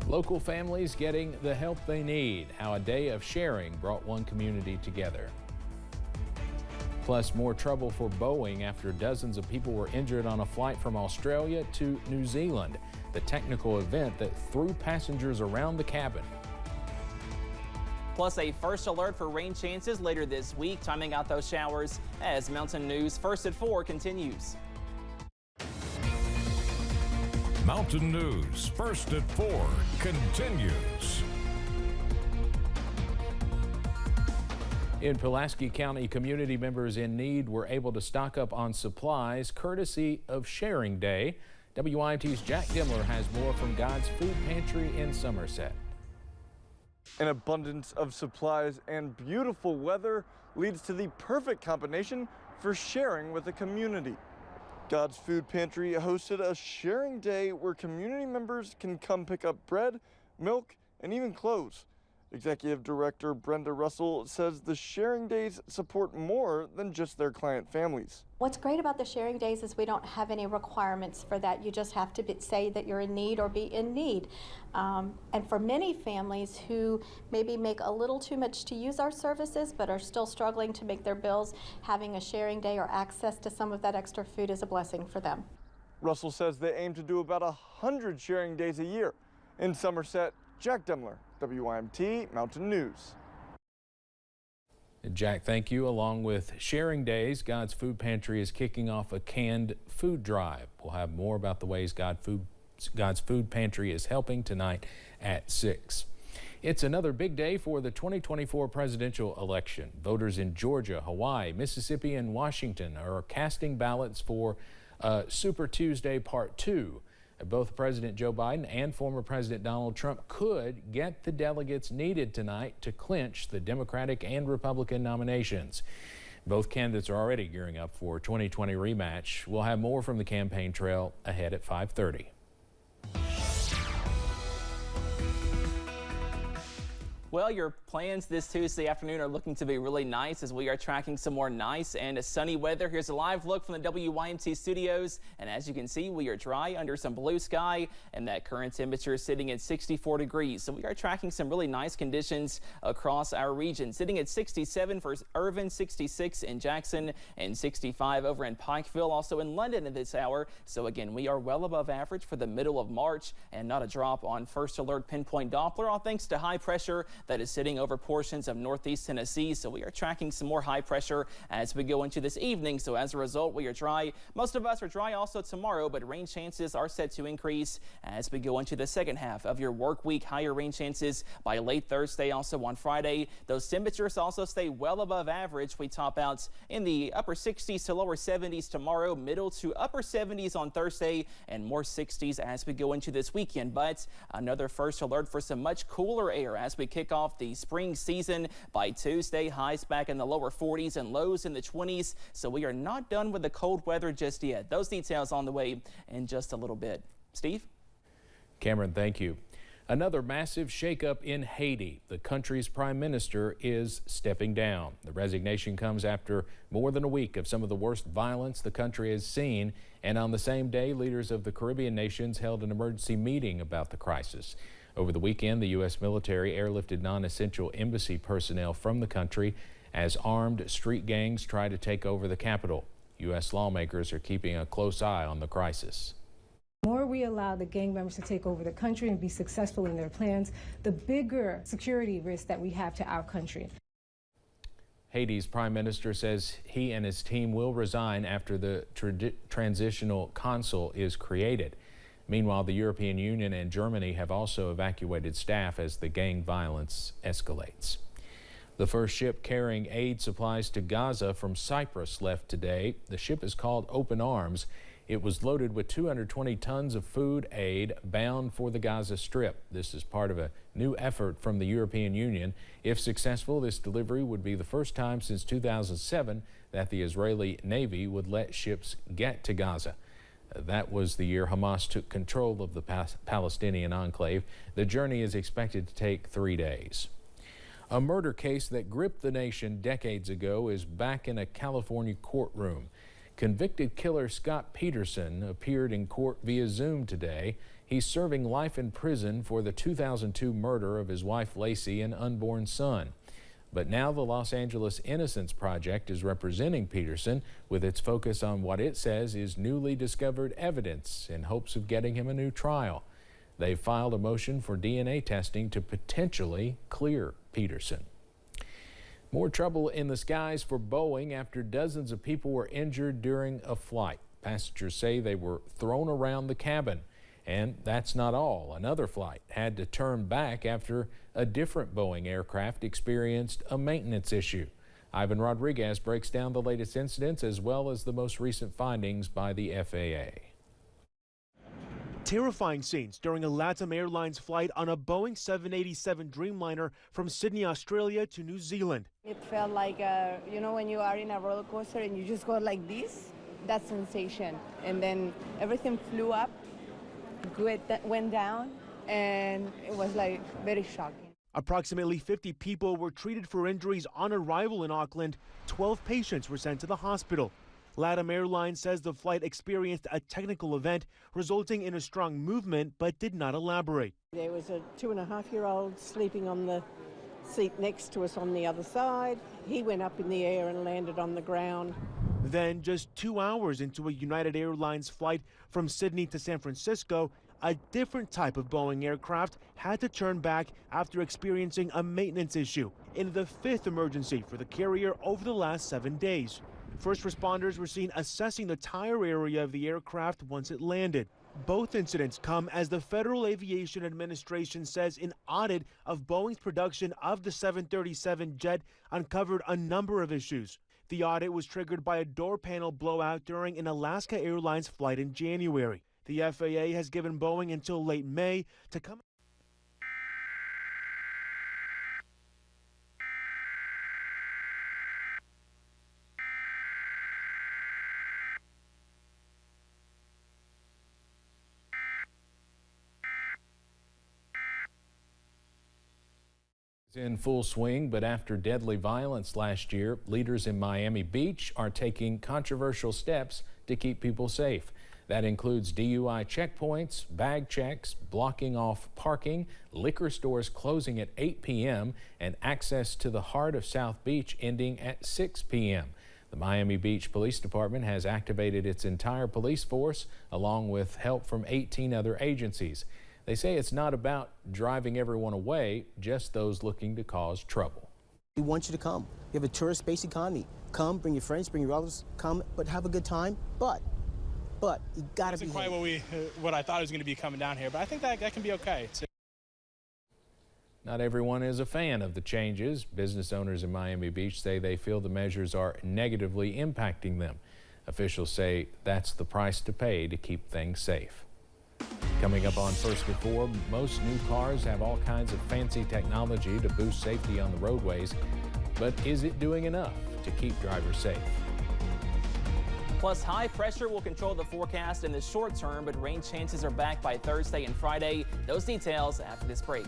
Local families getting the help they need. How a day of sharing brought one community together. Plus, more trouble for Boeing after dozens of people were injured on a flight from Australia to New Zealand. The technical event that threw passengers around the cabin. Plus, a first alert for rain chances later this week, timing out those showers as Mountain News First at 4 continues. Mountain News First at 4 continues. In Pulaski County, community members in need were able to stock up on supplies courtesy of Sharing Day. WYMT's Jack Dimler has more from God's Food Pantry in Somerset. An abundance of supplies and beautiful weather leads to the perfect combination for sharing with the community. God's Food Pantry hosted a sharing day where community members can come pick up bread, milk, and even clothes. Executive Director Brenda Russell says the sharing days support more than just their client families. What's great about the sharing days is we don't have any requirements for that. You just have to say that you're in need or be in need. And for many families who maybe make a little too much to use our services but are still struggling to make their bills, having a sharing day or access to some of that extra food is a blessing for them. Russell says they aim to do about 100 sharing days a year. In Somerset, Jack Demler, WYMT Mountain News. Jack, thank you. Along with Sharing Days, God's Food Pantry is kicking off a canned food drive. We'll have more about the ways God's Food Pantry is helping tonight at 6. It's another big day for the 2024 presidential election. Voters in Georgia, Hawaii, Mississippi, and Washington are casting ballots for Super Tuesday Part 2. Both President Joe Biden and former President Donald Trump could get the delegates needed tonight to clinch the Democratic and Republican nominations. Both candidates are already gearing up for 2020 rematch. We'll have more from the campaign trail ahead at 5:30. Well, your plans this Tuesday afternoon are looking to be really nice as we are tracking some more nice and sunny weather. Here's a live look from the WYMT studios. And as you can see, we are dry under some blue sky and that current temperature is sitting at 64 degrees. So we are tracking some really nice conditions across our region. Sitting at 67 for Irvine, 66 in Jackson, and 65 over in Pikeville, also in London at this hour. So again, we are well above average for the middle of March and not a drop on first alert pinpoint Doppler, all thanks to high pressure that is sitting over portions of northeast Tennessee. So we are tracking some more high pressure as we go into this evening. So as a result, we are dry. Most of us are dry also tomorrow, but rain chances are set to increase as we go into the second half of your work week. Higher rain chances by late Thursday, also on Friday. Those temperatures also stay well above average. We top out in the upper 60s to lower 70s tomorrow, middle to upper 70s on Thursday, and more 60s as we go into this weekend. But another first alert for some much cooler air as we kick off the spring season. By Tuesday, highs back in the lower 40s and lows in the 20s. So we are not done with the cold weather just yet. Those details on the way in just a little bit. Steve? Cameron, thank you. Another massive shakeup in Haiti. The country's prime minister is stepping down. The resignation comes after more than a week of some of the worst violence the country has seen. And on the same day, leaders of the Caribbean nations held an emergency meeting about the crisis. Over the weekend, the U.S. military airlifted non-essential embassy personnel from the country as armed street gangs try to take over the capital. U.S. lawmakers are keeping a close eye on the crisis. The more we allow the gang members to take over the country and be successful in their plans, the bigger security risk that we have to our country. Haiti's prime minister says he and his team will resign after the transitional consul is created. Meanwhile, the European Union and Germany have also evacuated staff as the gang violence escalates. The first ship carrying aid supplies to Gaza from Cyprus left today. The ship is called Open Arms. It was loaded with 220 tons of food aid bound for the Gaza Strip. This is part of a new effort from the European Union. If successful, this delivery would be the first time since 2007 that the Israeli Navy would let ships get to Gaza. That was the year Hamas took control of the Palestinian enclave. The journey is expected to take 3 days. A murder case that gripped the nation decades ago is back in a California courtroom. Convicted killer Scott Peterson appeared in court via Zoom today. He's serving life in prison for the 2002 murder of his wife Lacey and unborn son. But now the Los Angeles Innocence Project is representing Peterson with its focus on what it says is newly discovered evidence in hopes of getting him a new trial. They've filed a motion for DNA testing to potentially clear Peterson. More trouble in the skies for Boeing after dozens of people were injured during a flight. Passengers say they were thrown around the cabin. And that's not all. Another flight had to turn back after a different Boeing aircraft experienced a maintenance issue. Ivan Rodriguez breaks down the latest incidents as well as the most recent findings by the FAA. Terrifying scenes during a LATAM Airlines flight on a Boeing 787 Dreamliner from Sydney, Australia to New Zealand. It felt like, you know, when you are in a roller coaster and you just go like this, that sensation. And then everything flew up, went down, and it was like very shocking. Approximately 50 people were treated for injuries on arrival in Auckland. 12 patients were sent to the hospital. LATAM Airlines says the flight experienced a technical event resulting in a strong movement, but did not elaborate. There was a 2.5-year-old sleeping on the seat next to us on the other side. He went up in the air and landed on the ground. Then, just 2 hours into a United Airlines flight from Sydney to San Francisco, a different type of Boeing aircraft had to turn back after experiencing a maintenance issue in the 5th emergency for the carrier over the last 7 days. First responders were seen assessing the tire area of the aircraft once it landed. Both incidents come as the Federal Aviation Administration says an audit of Boeing's production of the 737 jet uncovered a number of issues. The audit was triggered by a door panel blowout during an Alaska Airlines flight in January. The FAA has given Boeing until late May to come. In full swing, but after deadly violence last year, leaders in Miami Beach are taking controversial steps to keep people safe. That includes DUI checkpoints, bag checks, blocking off parking, liquor stores closing at 8 p.m., and access to the heart of South Beach ending at 6 p.m. The Miami Beach Police Department has activated its entire police force along with help from 18 other agencies. They say it's not about driving everyone away, just those looking to cause trouble. We want you to come. We have a tourist-based economy. Come, bring your friends, bring your relatives, come, but have a good time. But you gotta be. It's quite what I thought it was going to be coming down here, but I think that can be okay. Not everyone is a fan of the changes. Business owners in Miami Beach say they feel the measures are negatively impacting them. Officials say that's the price to pay to keep things safe. Coming up on First at 4, most new cars have all kinds of fancy technology to boost safety on the roadways, but is it doing enough to keep drivers safe? Plus, high pressure will control the forecast in the short term, but rain chances are back by Thursday and Friday. Those details after this break.